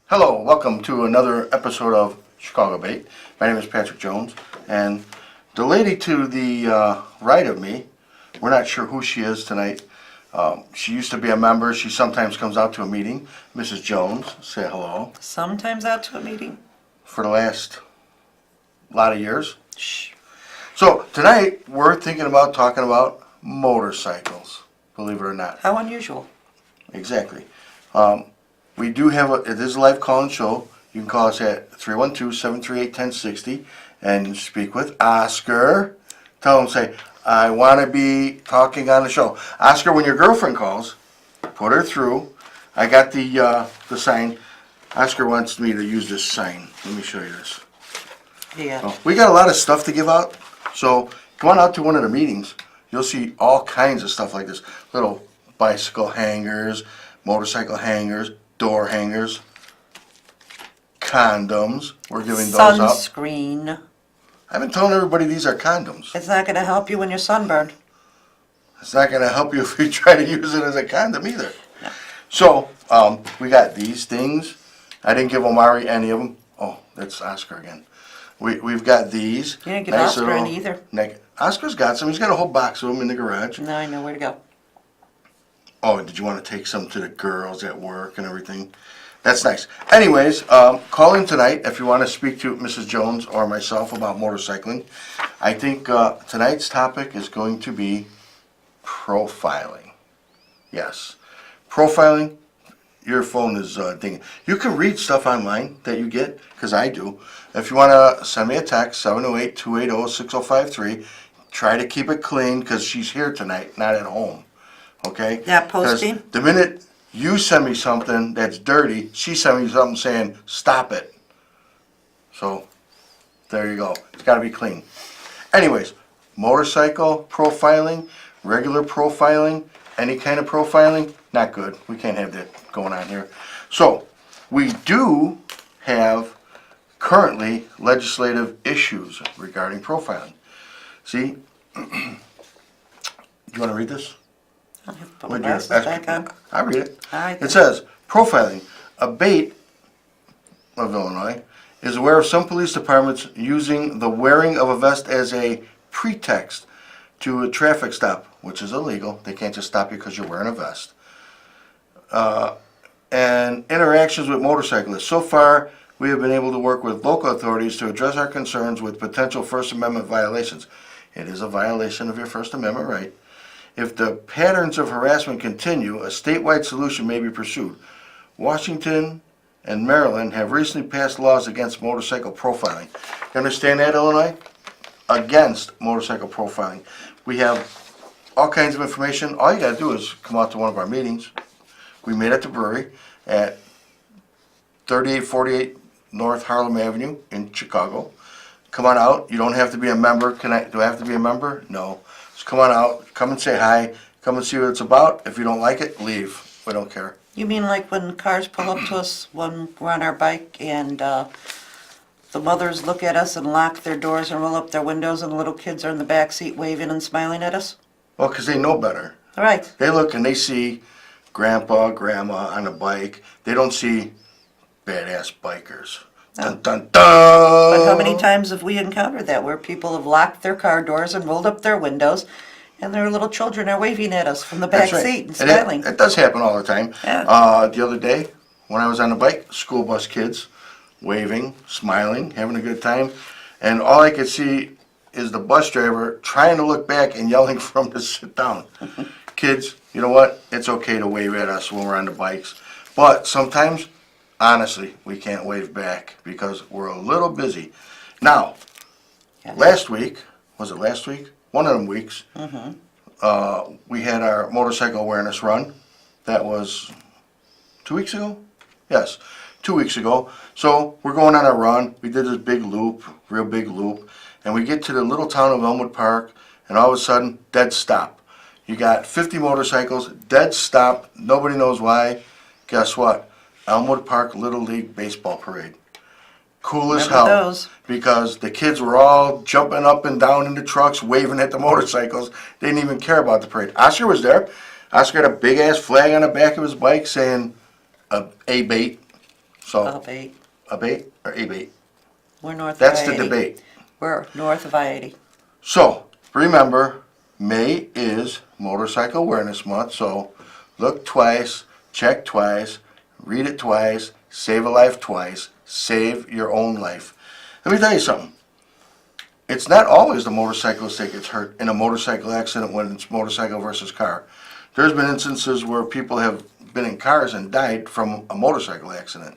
Hello, welcome to another episode of Chicago A.B.A.T.E. My name is Patrick Jones, and the lady to the right of me, we're not sure who she is tonight. She used to be a member. She sometimes comes out to a meeting. Mrs. Jones, say hello. Sometimes out to a meeting. For the last lot of years. Shh. So tonight we're thinking about talking about motorcycles, believe it or not. How unusual. Exactly. We do have it is a live call-in show. You can call us at 312-738-1060 and speak with Oscar. Tell him, say, I want to be talking on the show. Oscar, when your girlfriend calls, put her through. I got the sign. Oscar wants me to use this sign. Let me show you this. Yeah. Oh, we got a lot of stuff to give out, so come on out to one of the meetings. You'll see all kinds of stuff like this. Little bicycle hangers, motorcycle hangers, door hangers, condoms. We're giving those out. Sunscreen. I've been telling everybody these are condoms. It's not going to help you when you're sunburned. It's not going to help you if you try to use it as a condom either. No. So, we got these things. I didn't give Omari any of them. Oh, that's Oscar again. We've got these. You didn't give Oscar any either. Oscar's got some. He's got a whole box of them in the garage. Now I know where to go. Oh, did you want to take some to the girls at work and everything? That's nice. Anyways, call in tonight if you want to speak to Mrs. Jones or myself about motorcycling. I think tonight's topic is going to be profiling. Yes. Profiling. Your phone is dinging. You can read stuff online that you get, because I do. If you want to send me a text, 708-280-6053. Try to keep it clean, because she's here tonight, not at home. Okay? Yeah, posting. The minute you send me something that's dirty, she sent me something saying, stop it. So, there you go. It's got to be clean. Anyways, motorcycle profiling, regular profiling, any kind of profiling, not good. We can't have that going on here. So, we do have currently legislative issues regarding profiling. See, do you want to read this? I'll have to put my glasses back on. I read it. It It says, profiling. A.B.A.T.E. of Illinois is aware of some police departments using the wearing of a vest as a pretext to a traffic stop, which is illegal. They can't just stop you because you're wearing a vest. And interactions with motorcyclists. So far, we have been able to work with local authorities to address our concerns with potential First Amendment violations. It is a violation of your First Amendment right. If the patterns of harassment continue, a statewide solution may be pursued. Washington and Maryland have recently passed laws against motorcycle profiling. You understand that, Illinois? Against motorcycle profiling. We have all kinds of information. All you got to do is come out to one of our meetings. We meet at the brewery at 3848 North Harlem Avenue in Chicago. Come on out. You don't have to be a member. Do I have to be a member? No. Just come on out. Come and say hi. Come and see what it's about. If you don't like it, leave. We don't care. You mean like when cars pull up to us when we're on our bike and the mothers look at us and lock their doors and roll up their windows and the little kids are in the back seat waving and smiling at us? Well, because they know better. All right. They look and they see grandpa, grandma on a bike. They don't see badass bikers. Dun, dun, dun. But how many times have we encountered that where people have locked their car doors and rolled up their windows and their little children are waving at us from the back That's right. seat and smiling? It does happen all the time. Yeah. The other day, when I was on the bike, school bus kids waving, smiling, having a good time. And all I could see is the bus driver trying to look back and yelling for them to sit down. Kids, you know what? It's okay to wave at us when we're on the bikes. But sometimes, honestly, we can't wave back because we're a little busy. Now, last week, was it last week? One of them weeks, we had our motorcycle awareness run. That was 2 weeks ago? Yes, 2 weeks ago. So we're going on a run. We did this big loop, real big loop, and we get to the little town of Elmwood Park, and all of a sudden, dead stop. You got 50 motorcycles, dead stop, nobody knows why. Guess what? Elmwood Park Little League Baseball Parade. Cool as hell. Those. Because the kids were all jumping up and down in the trucks, waving at the motorcycles. They didn't even care about the parade. Oscar was there. Oscar had a big ass flag on the back of his bike saying A.B.A.T.E. So, A.B.A.T.E. A.B.A.T.E or A.B.A.T.E? We're north of That's the I-80. debate. We're north of I-80. So, remember, May is Motorcycle Awareness Month, so look twice, check twice, read it twice, save a life twice, save your own life. Let me tell you something. It's not always the motorcyclist that gets hurt in a motorcycle accident when it's motorcycle versus car. There's been instances where people have been in cars and died from a motorcycle accident.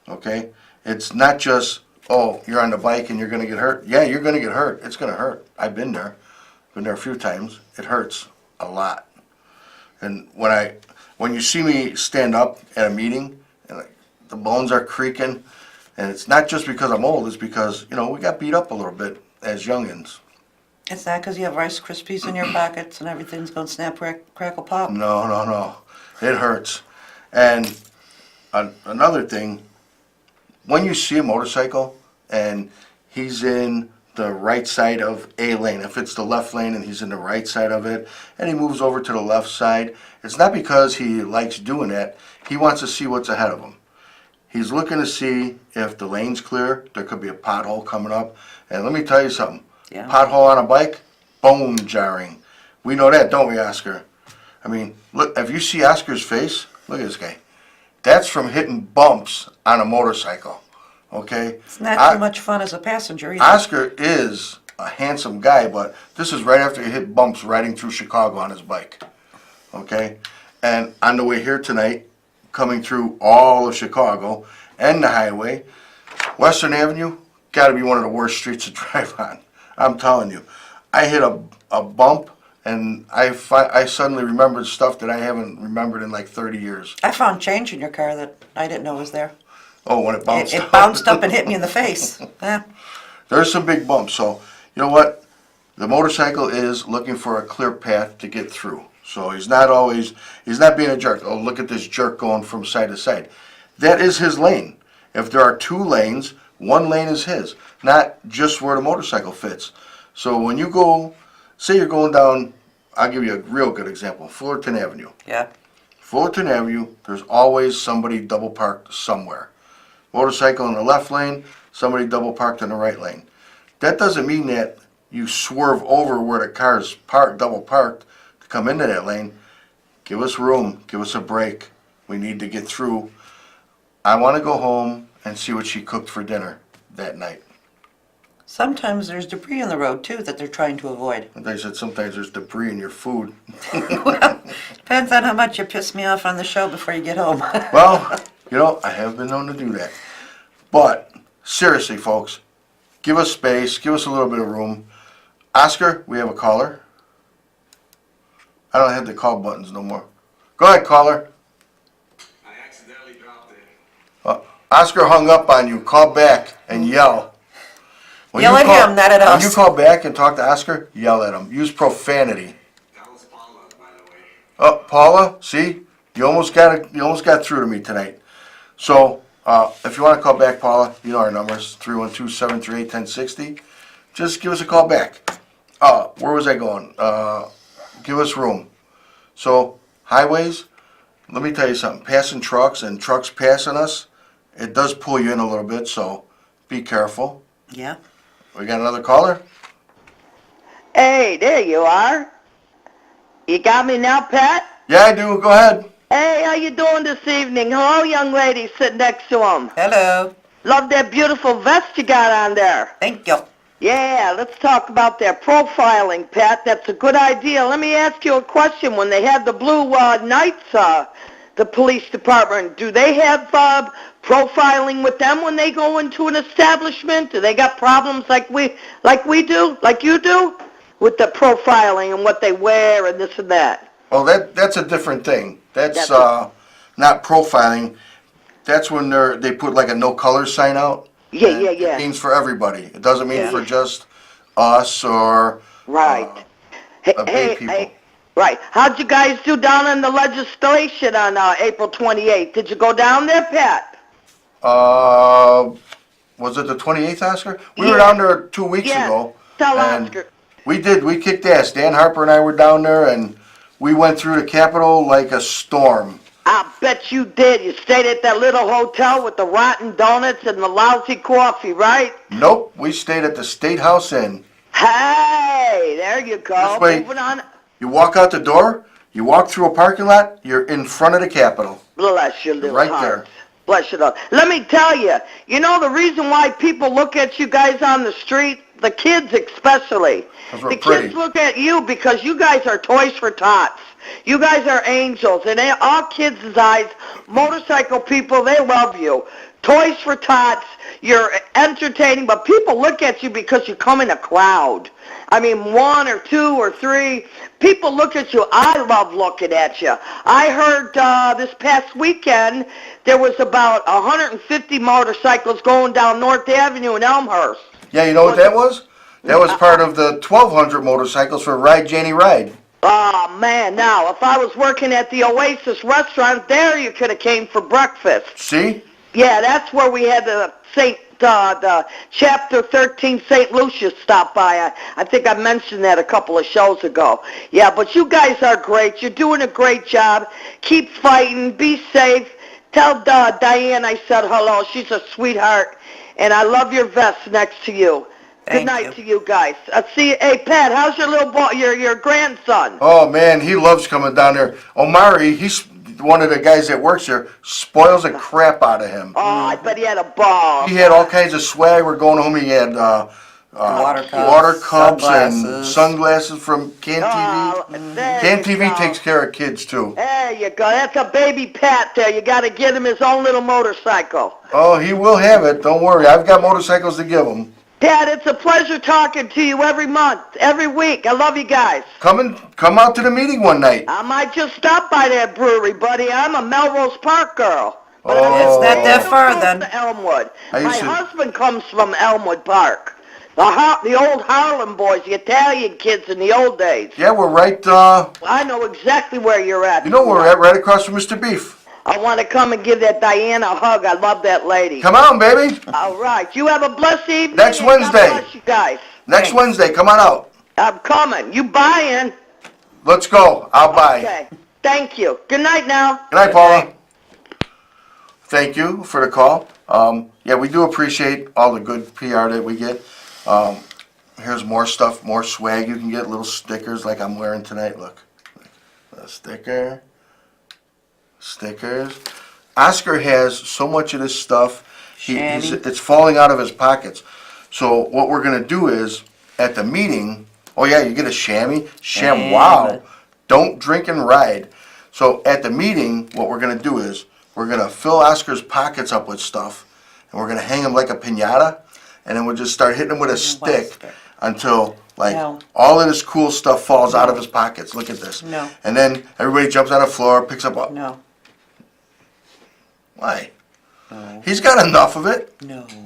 Okay? It's not just, oh, you're on the bike and you're going to get hurt. Yeah, you're going to get hurt. It's going to hurt. I've been there. Been there a few times. It hurts a lot. And when you see me stand up at a meeting and the bones are creaking, and it's not just because I'm old, it's because, we got beat up a little bit as youngins. It's not because you have Rice Krispies in your pockets and everything's going to snap, crackle, pop. No, no, no. It hurts. And another thing, when you see a motorcycle and he's in the right side of a lane, if it's the left lane and he's in the right side of it, and he moves over to the left side, it's not because he likes doing that. He wants to see what's ahead of him. He's looking to see if the lane's clear. There could be a pothole coming up. And let me tell you something. Yeah. Pothole on a bike, bone jarring. We know that, don't we, Oscar? I mean, look, if you see Oscar's face, look at this guy. That's from hitting bumps on a motorcycle, okay? It's not too much fun as a passenger either. Oscar is a handsome guy, but this is right after he hit bumps riding through Chicago on his bike, okay? And on the way here tonight, coming through all of Chicago and the highway, Western Avenue, got to be one of the worst streets to drive on. I'm telling you. I hit a bump, and I suddenly remembered stuff that I haven't remembered in like 30 years. I found change in your car that I didn't know was there. Oh, when it bounced It up. bounced up and hit me in the face. Yeah. There's some big bumps, so you know what? The motorcycle is looking for a clear path to get through. So he's not being a jerk. Oh, look at this jerk going from side to side. That is his lane. If there are two lanes, one lane is his, not just where the motorcycle fits. So when you go, say you're going down, I'll give you a real good example, Fullerton Avenue. Yeah. Fullerton Avenue, there's always somebody double parked somewhere. Motorcycle in the left lane, somebody double parked in the right lane. That doesn't mean that you swerve over where the car's double parked, come into that lane. Give us room, give us a break. We need to get through. I want to go home and see what she cooked for dinner that night. Sometimes there's debris in the road too that they're trying to avoid. And they said sometimes there's debris in your food. Well, depends on how much you piss me off on the show before you get home. Well, I have been known to do that. But seriously, folks, give us space, give us a little bit of room. Oscar, we have a caller. I don't have the call buttons no more. Go ahead, caller. I accidentally dropped it. Oscar hung up on you. Call back and yell. Yell at him, not at us. When you call back and talk to Oscar, yell at him. Use profanity. That was Paula, by the way. Oh, Paula, see? You almost got through to me tonight. So, if you want to call back, Paula, you know our numbers, 312-738-1060. Just give us a call back. Where was I going? Give us room. So, highways, let me tell you something. Passing trucks and trucks passing us, it does pull you in a little bit, so be careful. Yeah. We got another caller? Hey, there you are. You got me now, Pat? Yeah, I do. Go ahead. Hey, how you doing this evening? Hello, young lady sitting next to him. Hello. Love that beautiful vest you got on there. Thank you. Yeah, let's talk about their profiling, Pat. That's a good idea. Let me ask you a question. When they have the Blue Knights, the police department, do they have profiling with them when they go into an establishment? Do they got problems like we do, like you do, with the profiling and what they wear and this and that? Well, that's a different thing. That's not profiling. That's when they put like a no color sign out. Yeah. It means for everybody. It doesn't mean for just us or right. big people. Right. How'd you guys do down in the legislation on April 28th? Did you go down there, Pat? Was it the 28th, Oscar? We were down there 2 weeks ago. Tell and Oscar. We did. We kicked ass. Dan Harper and I were down there, and we went through the Capitol like a storm. I bet you did. You stayed at that little hotel with the rotten donuts and the lousy coffee, right? Nope, we stayed at the State House Inn. Hey, there you go. This way- Moving on. You walk out the door, you walk through a parking lot, you're in front of the Capitol. Bless your little Right heart. there. Bless your little. Let me tell you, you know the reason why people look at you guys on the street, the kids especially. 'Cause we're The pretty. kids look at you because you guys are toys for tots. You guys are angels, and in all kids' eyes, motorcycle people, they love you. Toys for tots, you're entertaining, but people look at you because you come in a crowd. I mean, one or two or three, people look at you. I love looking at you. I heard this past weekend there was about 150 motorcycles going down North Avenue in Elmhurst. Yeah, you know what that was? That was part of the 1,200 motorcycles for Ride Janie Ride. Oh, man, now, if I was working at the Oasis restaurant, there you could have came for breakfast. See? Yeah, that's where we had the Chapter 13 St. Lucius stop by. I think I mentioned that a couple of shows ago. Yeah, but you guys are great. You're doing a great job. Keep fighting. Be safe. Tell Diane I said hello. She's a sweetheart. And I love your vest next to you. Good Thank night you. to you guys. See, hey, Pat, how's your little boy, your grandson? Oh man, he loves coming down there. Omari, he's one of the guys that works here, spoils the crap out of him. Oh, I bet he had a ball. He had all kinds of swag. We're going home. He had Water cups, water cups and sunglasses. sunglasses from Can Oh, TV. there Can you TV go. takes care of kids too. There you go. That's a baby Pat there. You got to get him his own little motorcycle. Oh, he will have it. Don't worry. I've got motorcycles to give him. Pat, it's a pleasure talking to you every month, every week. I love you guys. Come out to the meeting one night. I might just stop by that brewery, buddy. I'm a Melrose Park girl. But Oh. I'm It's not that real far, close then. to Elmwood. I My used to- husband comes from Elmwood Park. The old Harlem boys, the Italian kids in the old days. Yeah, we're right. I know exactly where you're at. You know where we're at, right across from Mr. Beef. I want to come and give that Diana a hug. I love that lady. Come on, baby. All right. You have a blessed evening. Next and God Wednesday. bless you guys. Next Thanks. Wednesday, come on out. I'm coming. You buying? Let's go. I'll buy. Okay. Thank you. Good night now. Good night, Paula. Thank you for the call. Yeah, we do appreciate all the good PR that we get. Here's more stuff, more swag you can get, little stickers like I'm wearing tonight. Look, a sticker, stickers. Oscar has so much of this stuff, it's falling out of his pockets. So what we're gonna do is, at the meeting, oh yeah, you get a chamois, wow, don't drink and ride. So at the meeting, what we're gonna do is, we're gonna fill Oscar's pockets up with stuff, and we're gonna hang him like a piñata, and then we'll just start hitting him with a stick until, like, No. all of this cool stuff falls out of his pockets. Look at this. No. And then everybody jumps on the floor, picks up a... No, Why? He's got enough of it. no. Thank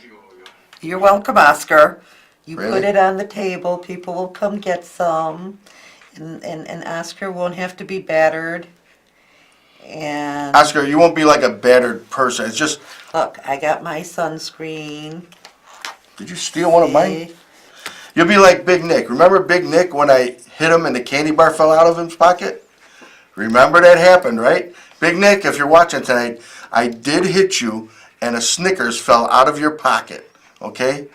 you, Olga. You're welcome, Oscar. You Really? put it on the table, people will come get some, and Oscar won't have to be battered. And, Oscar, you won't be like a battered person. It's just... look, I got my sunscreen. Did you steal one of mine? You'll be like Big Nick. Remember Big Nick when I hit him and the candy bar fell out of his pocket? Remember that happened, right? Big Nick, if you're watching tonight, I did hit you and a Snickers fell out of your pocket. Okay?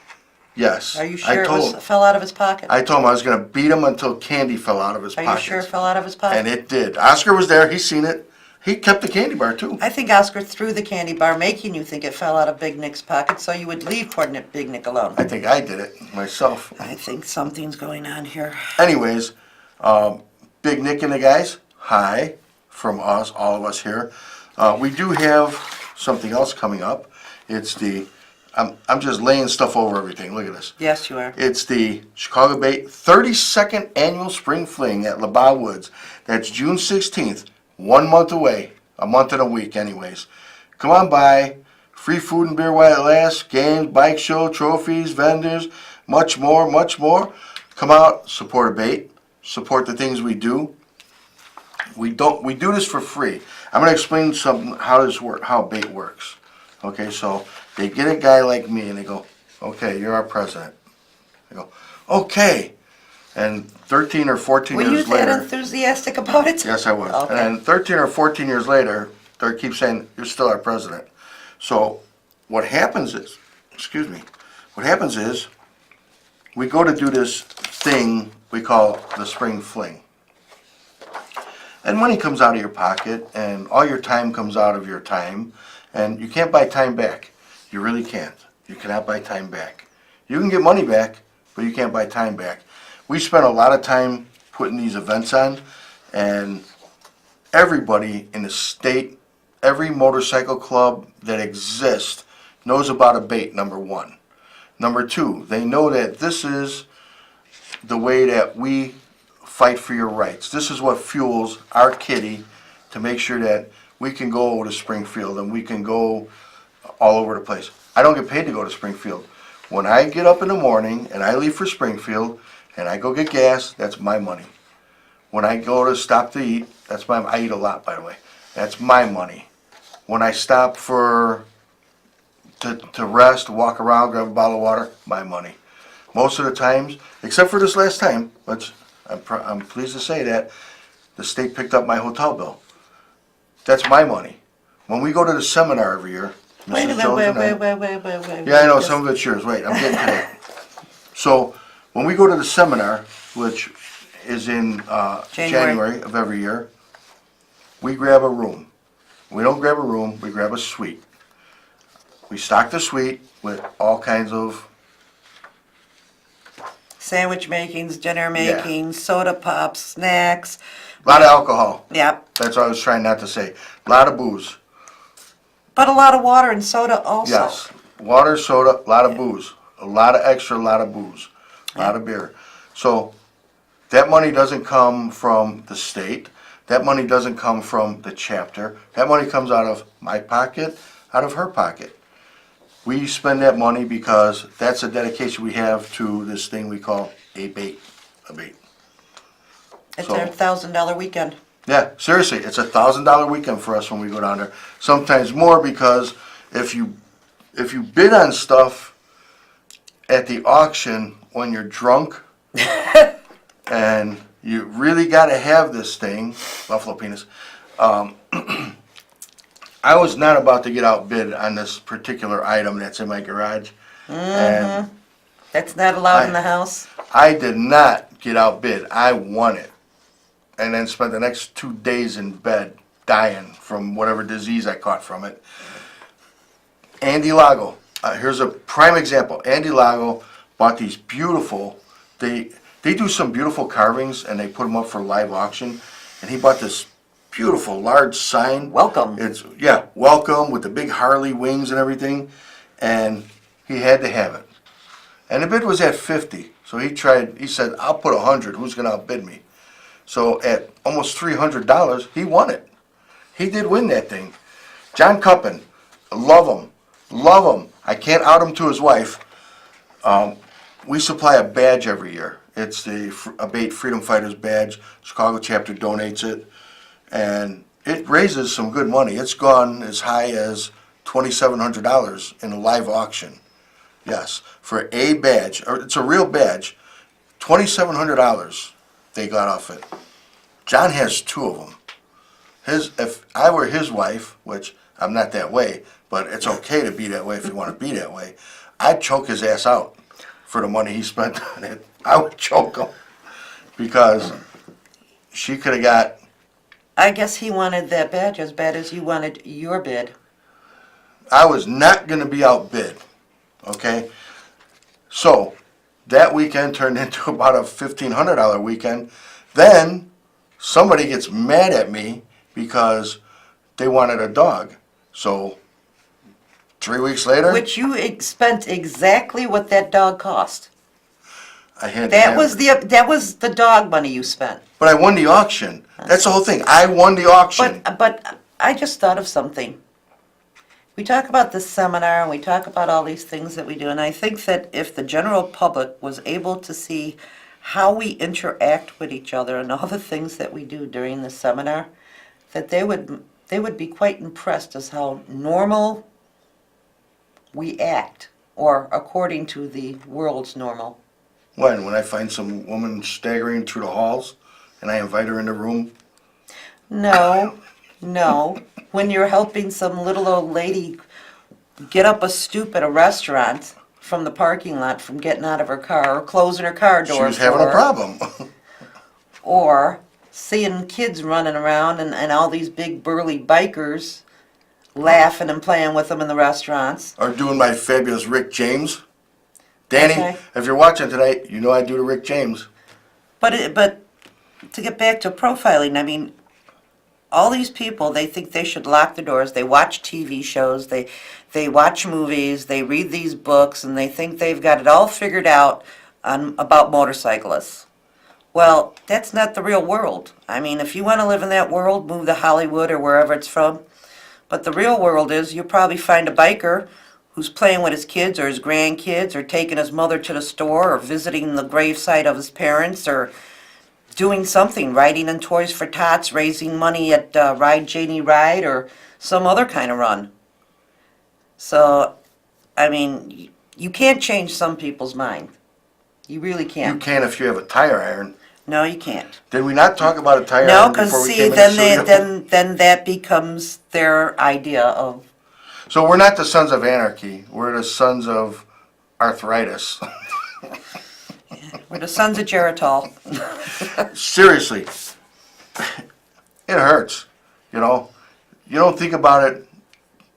Yes. Are you I sure told fell out of his pocket? I told him I was going to beat him until candy fell out of his Are pocket. you sure it fell out of his pocket? And it did. Oscar was there. He's seen it. He kept the candy bar, too. I think Oscar threw the candy bar, making you think it fell out of Big Nick's pocket, so you would leave poor Big Nick alone. I think I did it myself. I think something's going on here. Anyways, Big Nick and the guys, hi from us, all of us here. We do have something else coming up. It's the, I'm just laying stuff over everything. Look at this. Yes, you are. It's the Chicago A.B.A.T.E 32nd Annual Spring Fling at A.B.A.T.E Woods. That's June 16th, 1 month away, a month and a week anyways. Come on by. Free food and beer while it lasts, games, bike show, trophies, vendors, much more, much more. Come out, support A.B.A.T.E, support the things we do. We do this for free. I'm going to explain how A.B.A.T.E works. Okay, so they get a guy like me and they go, okay, you're our president. I go, okay, And 13 or 14 Were you years that later, enthusiastic about it? yes, I was. Okay. And then 13 or 14 years later, they keep saying, you're still our president. So what happens is, excuse me, what happens is, we go to do this thing we call the spring fling. And money comes out of your pocket, and all your time comes out of your time, and you can't buy time back. You really can't. You cannot buy time back. You can get money back, but you can't buy time back. We spent a lot of time putting these events on, and everybody in the state, every motorcycle club that exists knows about A.B.A.T.E, number one. Number two, they know that this is the way that we fight for your rights. This is what fuels our kitty to make sure that we can go to Springfield and we can go all over the place. I don't get paid to go to Springfield. When I get up in the morning and I leave for Springfield and I go get gas, that's my money. When I go to stop to eat, that's my, I eat a lot, by the way. That's my money. When I stop to rest, walk around, grab a bottle of water, my money. Most of the times, except for this last time, which I'm pleased to say that, the state picked up my hotel bill. That's my money. When we go to the seminar every year, Wait a Mrs. minute, Jones and I. wait. Yeah, I know, some of it's yours, wait, I'm getting to that. So, when we go to the seminar, which is in January of every year, we grab a room. We don't grab a room, we grab a suite. We stock the suite with all kinds of, Sandwich makings, dinner makings, soda pops, snacks. a lot of alcohol. Yep. That's what I was trying not to say. A lot of booze. But a lot of water and soda also. Yes. Water, soda, a lot of booze. A lot of extra, a lot of booze. A lot of beer. So, that money doesn't come from the state. That money doesn't come from the chapter. That money comes out of my pocket, out of her pocket. We spend that money because that's a dedication we have to this thing we call A.B.A.T.E. A.B.A.T.E. It's So- our $1,000 weekend. Yeah, seriously, it's $1,000 weekend for us when we go down there. Sometimes more because if you bid on stuff at the auction when you're drunk and you really got to have this thing, buffalo penis. I was not about to get outbid on this particular item that's in my garage, and That's not allowed in the house. I did not get outbid. I won it, and then spent the next 2 days in bed dying from whatever disease I caught from it. Andy Lago, here's a prime example. Andy Lago bought these beautiful. They do some beautiful carvings, and they put them up for live auction. And he bought this beautiful large sign. Welcome. It's welcome with the big Harley wings and everything, and he had to have it. And the bid was at 50. So he said, I'll put 100. Who's going to outbid me? So at almost $300, he won it. He did win that thing. John Cuppin, love him. I can't out him to his wife. We supply a badge every year. It's the A.B.A.T.E Freedom Fighters badge. Chicago chapter donates it. And it raises some good money. It's gone as high as $2,700 in a live auction. Yes, for a badge, or it's a real badge, $2,700 they got off it. John has 2 of them. If I were his wife, which I'm not that way, but it's okay to be that way if you want to be that way, I'd choke his ass out for the money he spent on it. I would choke him because she could have got. I guess he wanted that badge as bad as you wanted your bid. I was not going to be outbid, okay? So, that weekend turned into about a $1,500 weekend. Then, somebody gets mad at me because they wanted a dog. So, 3 weeks later, Which you spent exactly what that dog cost. I had to That have was it. that was the dog money you spent. But I won the auction. That's the whole thing. I won the auction. But I just thought of something. We talk about this seminar and we talk about all these things that we do, and I think that if the general public was able to see how we interact with each other and all the things that we do during the seminar, that they would be quite impressed as how normal we act, or according to the world's normal. When I find some woman staggering through the halls and I invite her in the room? No, no. When you're helping some little old lady get up a stoop at a restaurant from the parking lot from getting out of her car or closing her car She door was for having a her, problem. or seeing kids running around and all these big burly bikers laughing and playing with them in the restaurants. Or doing my fabulous Rick James. Danny, Okay. if you're watching tonight, you know I do the Rick James. But to get back to profiling, I mean, all these people, they think they should lock the doors. They watch TV shows, they watch movies, they read these books, and they think they've got it all figured out about motorcyclists. Well, that's not the real world. I mean, if you want to live in that world, move to Hollywood or wherever it's from. But the real world is you'll probably find a biker who's playing with his kids or his grandkids or taking his mother to the store or visiting the gravesite of his parents or doing something, riding in Toys for Tots, raising money at Ride Janie Ride or some other kind of run. So, I mean, you can't change some people's mind. You really You can't. can if you have a tire iron. No, you can't. Did we not talk about a tire No, iron because before we see, came in then the they, studio? then that becomes their idea of. So we're not the sons of anarchy. We're the sons of arthritis. We're the sons of Geritol. Seriously, it hurts. You know, you don't think about it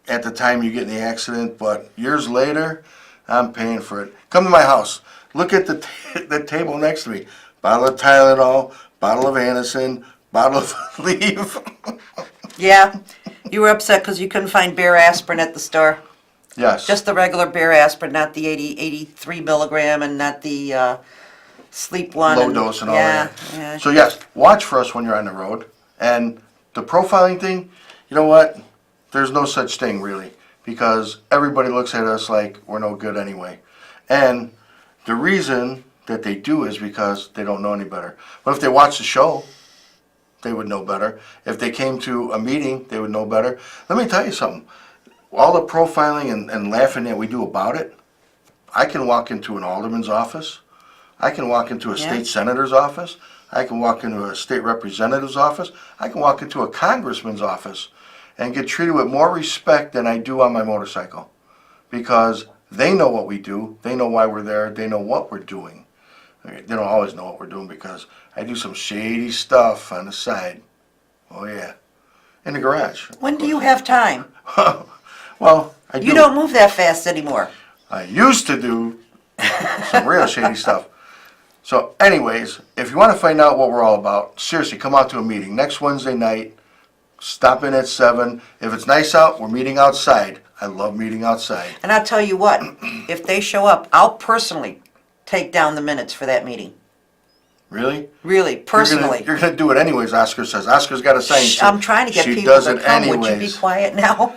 at the time you get in the accident, but years later, I'm paying for it. Come to my house. Look at the table next to me. Bottle of Tylenol, bottle of Anacin, bottle of Aleve. Yeah, you were upset because you couldn't find Bear aspirin at the store. Yes. Just the regular Bear aspirin, not the 83 milligram and not the sleep one. Low dose and all yeah, that. Yeah, So yes, watch for us when you're on the road. And the profiling thing, you know what? There's no such thing really, because everybody looks at us like we're no good anyway. And the reason that they do is because they don't know any better. But if they watch the show, they would know better. If they came to a meeting, they would know better. Let me tell you something. All the profiling and laughing that we do about it, I can walk into an alderman's office. I can walk into a Yeah. state senator's office. I can walk into a state representative's office. I can walk into a congressman's office and get treated with more respect than I do on my motorcycle. Because they know what we do. They know why we're there. They know what we're doing. They don't always know what we're doing because I do some shady stuff on the side. Oh yeah. In the garage. When do you have time? Well, I do. You don't move that fast anymore. I used to do some real shady stuff. So anyways, if you want to find out what we're all about, seriously, come out to a meeting. Next Wednesday night, stop in at 7. If it's nice out, we're meeting outside. I love meeting outside. And I'll tell you what, if they show up, I'll personally take down the minutes for that meeting. Really? Really, personally. You're gonna do it anyways, Oscar says. Oscar's got a sign. Shh, I'm trying to get she people does to it come. Would you be anyways. quiet now?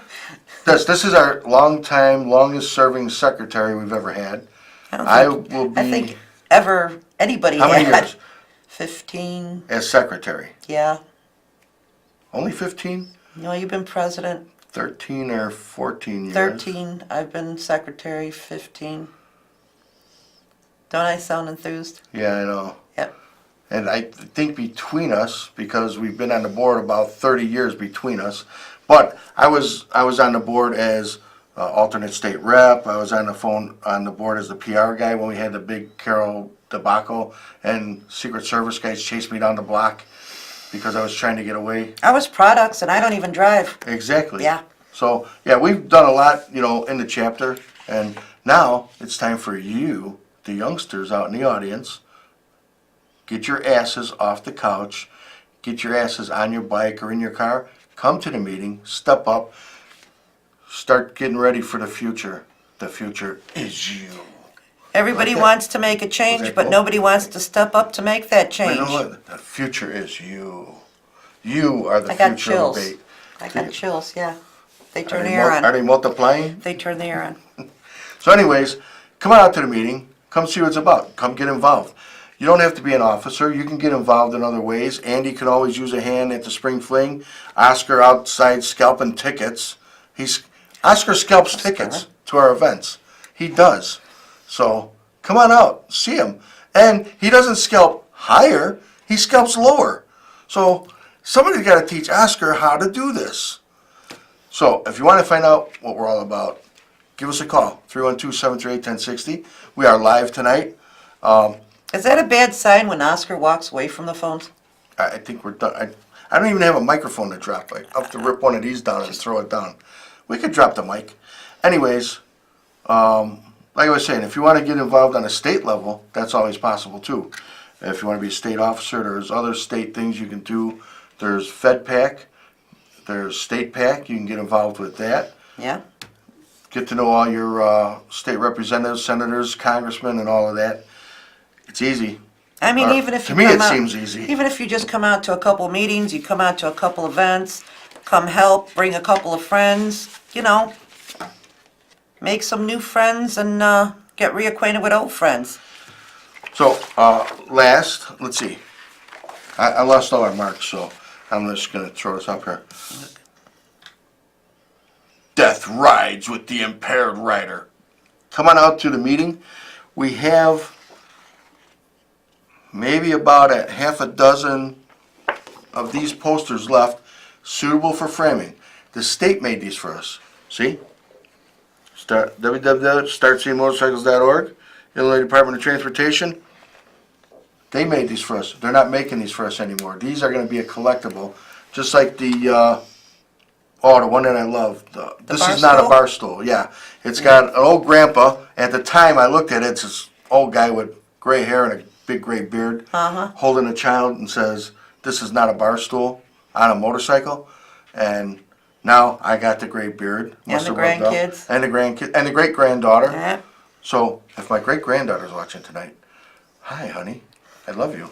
This is our longest serving secretary we've ever had. don't I think- will be I think anybody How many had years? 15, as secretary. yeah. Only 15? No, you've been president 13 or 14 years. 13. I've been secretary 15. Don't I sound enthused? Yeah, I know. Yep. And I think between us, because we've been on the board about 30 years between us, but I was on the board as alternate state rep. I was on the board as the PR guy when we had the big Carol debacle, and Secret Service guys chased me down the block because I was trying to get away. I was products and I don't even drive. Exactly. Yeah. So, yeah, we've done a lot, in the chapter, and now it's time for you, the youngsters out in the audience, get your asses off the couch, get your asses on your bike or in your car, come to the meeting, step up, start getting ready for the future. The future is you. Everybody Okay. wants to make a change, Okay, but cool. nobody wants to step up to make that You change. know what? The future is you. You are the I got future chills. of A.B.A.T.E. I got chills, yeah. They Are turn the they air Are on. they multiplying? They turn the air on. So anyways, come on out to the meeting. Come see what it's about. Come get involved. You don't have to be an officer. You can get involved in other ways. Andy can always use a hand at the spring fling. Oscar outside scalping tickets. Oscar scalps tickets to our events. He does. So come on out. See him. And he doesn't scalp higher, he scalps lower. So somebody's got to teach Oscar how to do this. So if you want to find out what we're all about, give us a call, 312-738-1060. We are live tonight. Is that a bad sign when Oscar walks away from the phones? I think we're done. I don't even have a microphone to drop. I have to rip one of these down and throw it down. We could drop the mic. Anyways, like I was saying, if you want to get involved on a state level, that's always possible too. If you want to be a state officer, there's other state things you can do. There's FedPAC, there's State PAC, you can get involved with that. Yeah? Get to know all your state representatives, senators, congressmen, and all of that. It's easy. I mean, even if To you me, come it out, seems easy. even if you just come out to a couple meetings, you come out to a couple events, come help, bring a couple of friends, you know, make some new friends and get reacquainted with old friends. So, last, let's see. I lost all our marks, so I'm just going to throw this up here. Death rides with the impaired rider. Come on out to the meeting. We have maybe about a half a dozen of these posters left, suitable for framing. The state made these for us. See? www.startseeingmotorcycles.org, Illinois Department of Transportation. They made these for us. They're not making these for us anymore. These are going to be a collectible, just like the the one that I love. This bar is not a stool? bar stool. Yeah, it's got an old grandpa. At the time I looked at it, it's this old guy with gray hair and a big gray beard, holding a child, and says, "This is not a bar stool," on a motorcycle. And now I got the gray beard. And Must the have rubbed off. grandkids. And the grandkid, and the great granddaughter. Yeah. So if my great granddaughter's watching tonight, hi, honey, I love you.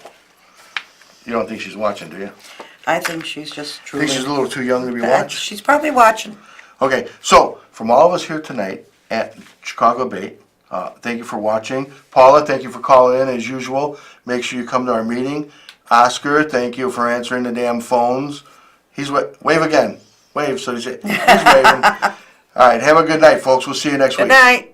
You don't think she's watching, do you? I think she's just I truly... think she's a little too young to be That- watching. She's probably watching. Okay, so from all of us here tonight at Chicago A.B.A.T.E, thank you for watching. Paula, thank you for calling in as usual. Make sure you come to our meeting. Oscar, thank you for answering the damn phones. He's wave again. Wave, so he's waving. All right, have a good night, folks. We'll see you next Good week. night.